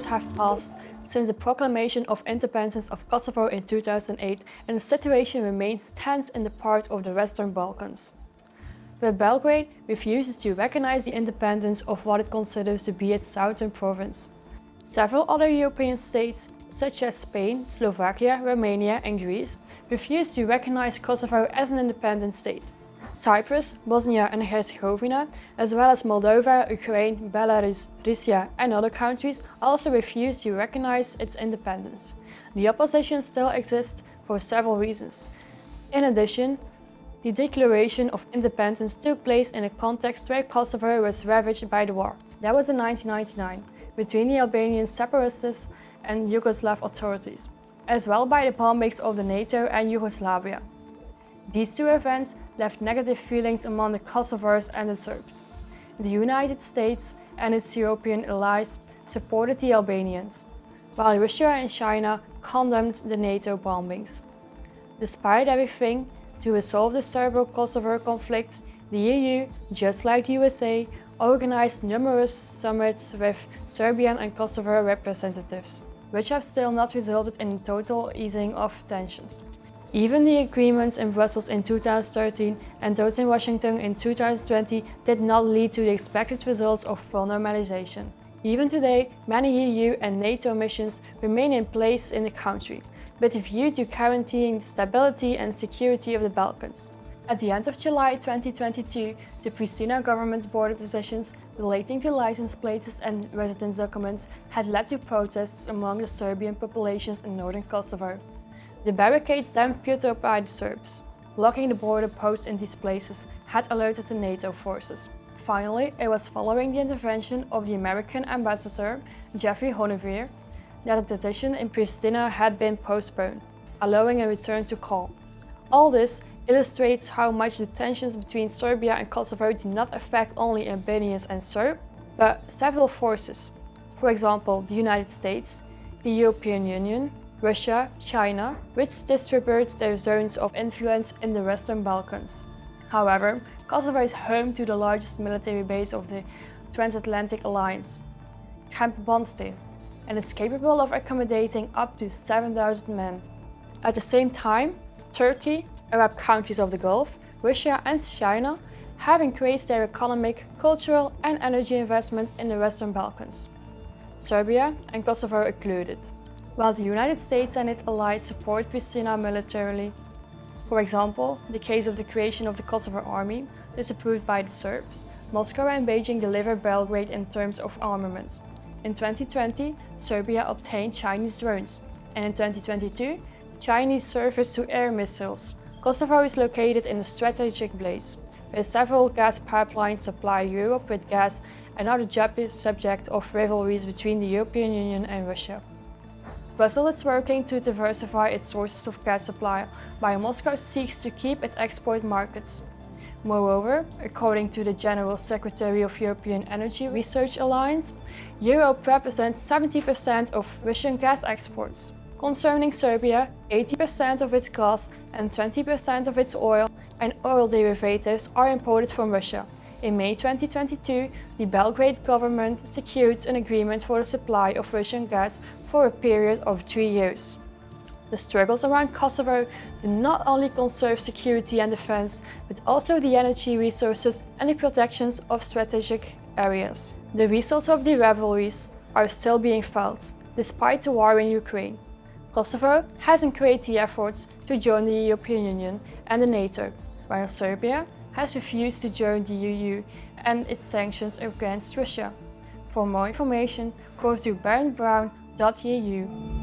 years have passed since the proclamation of independence of Kosovo in 2008, and the situation remains tense in the part of the Western Balkans. But Belgrade refuses to recognize the independence of what it considers to be its southern province. Several other European states, such as Spain, Slovakia, Romania and Greece, refuse to recognize Kosovo as an independent state. Cyprus, Bosnia and Herzegovina, as well as Moldova, Ukraine, Belarus, Russia and other countries also refuse to recognize its independence. The opposition still exists for several reasons. In addition, the declaration of independence took place in a context where Kosovo was ravaged by the war. That was in 1999, between the Albanian separatists and Yugoslav authorities, as well by the bombings of the NATO and Yugoslavia. These two events left negative feelings among the Kosovars and the Serbs. The United States and its European allies supported the Albanians, while Russia and China condemned the NATO bombings. Despite everything, to resolve the Serbo-Kosovo conflict, the EU, just like the USA, organized numerous summits with Serbian and Kosovo representatives, which have still not resulted in a total easing of tensions. Even the agreements in Brussels in 2013 and those in Washington in 2020 did not lead to the expected results of full normalization. Even today, many EU and NATO missions remain in place in the country, with a view to guaranteeing the stability and security of the Balkans. At the end of July 2022, the Pristina government's border decisions relating to license plates and residence documents had led to protests among the Serbian populations in northern Kosovo. The barricades then put up by the Serbs, blocking the border posts in these places, had alerted the NATO forces. Finally, it was following the intervention of the American ambassador, Jeffrey Honevier, that a decision in Pristina had been postponed, allowing a return to calm. All this illustrates how much the tensions between Serbia and Kosovo do not affect only Albanians and Serbs, but several forces. For example, the United States, the European Union, Russia, China, which distribute their zones of influence in the Western Balkans. However, Kosovo is home to the largest military base of the Transatlantic Alliance, Camp Bondsteel, and is capable of accommodating up to 7,000 men. At the same time, Turkey, Arab countries of the Gulf, Russia and China have increased their economic, cultural and energy investment in the Western Balkans, Serbia and Kosovo included. While the United States and its allies support Pristina militarily, for example, the case of the creation of the Kosovo Army, disapproved by the Serbs, Moscow and Beijing deliver Belgrade in terms of armaments. In 2020, Serbia obtained Chinese drones, and in 2022, Chinese surface-to-air missiles. Kosovo is located in a strategic place, where several gas pipelines supply Europe with gas and are the subject of rivalries between the European Union and Russia. Brussels is working to diversify its sources of gas supply, while Moscow seeks to keep its export markets. Moreover, according to the General Secretary of European Energy Research Alliance, Europe represents 70% of Russian gas exports. Concerning Serbia, 80% of its gas and 20% of its oil and oil derivatives are imported from Russia. In May 2022, the Belgrade government secured an agreement for the supply of Russian gas for a period of 3 years. The struggles around Kosovo do not only conserve security and defense, but also the energy resources and the protections of strategic areas. The results of the rivalries are still being felt, despite the war in Ukraine. Kosovo has increased the efforts to join the European Union and the NATO, while Serbia has refused to join the EU and its sanctions against Russia. For more information, go to baronbrown.eu.